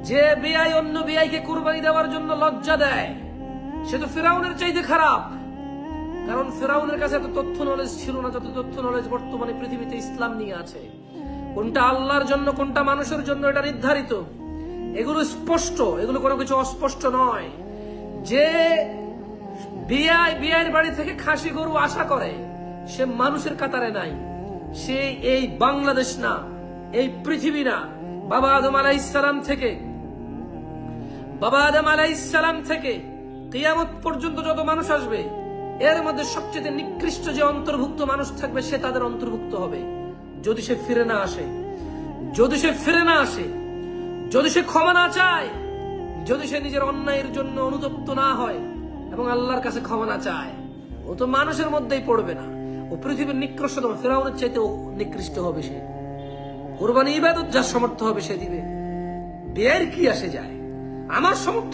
যে বিআই অন্য বিআইকে কুরবানি দেওয়ার জন্য লজ্জা দেয়, সে তো ফিরাউনের চাইতে খারাপ। কারণ ফিরাউনের কাছে এত তথ্য নলেজ ছিল না যত তথ্য নলেজ বর্তমানে পৃথিবীতে ইসলাম নিয়ে আছে। কোনটা আল্লাহর জন্য কোনটা মানুষের জন্য এটা নির্ধারিত, এগুলো স্পষ্ট, এগুলো কোনো কিছু অস্পষ্ট নয়। যে বিআইয়ের বাড়ি থেকে খাসি গরু আশা করে, সে মানুষের কাতারে নাই, সে এই বাংলাদেশ না, এই পৃথিবী না। বাবা আদম আলাইহিস সালাম থেকে কিয়ামত পর্যন্ত যত মানুষ আসবে, এর মধ্যে সবচেয়ে নিকৃষ্ট যে অন্তর্ভুক্ত মানুষ থাকবে, সে তাদের অন্তর্ভুক্ত হবে। যদি সে ফিরে না আসে, যদি সে ক্ষমা না চায়, যদি সে নিজের অন্যায়ের জন্য অনুতপ্ত না হয় এবং আল্লাহর কাছে ক্ষমা না চায়, ও তো মানুষের মধ্যেই পড়বে না, ও পৃথিবীর নিকৃষ্টতম, ফিরাউনের চাইতে ও নিকৃষ্ট হবে। সে কুরবানি ইবাদত যার সমর্থ হবে সে দিবে, বিয়ের কি আসে যায়? আমার সমর্থ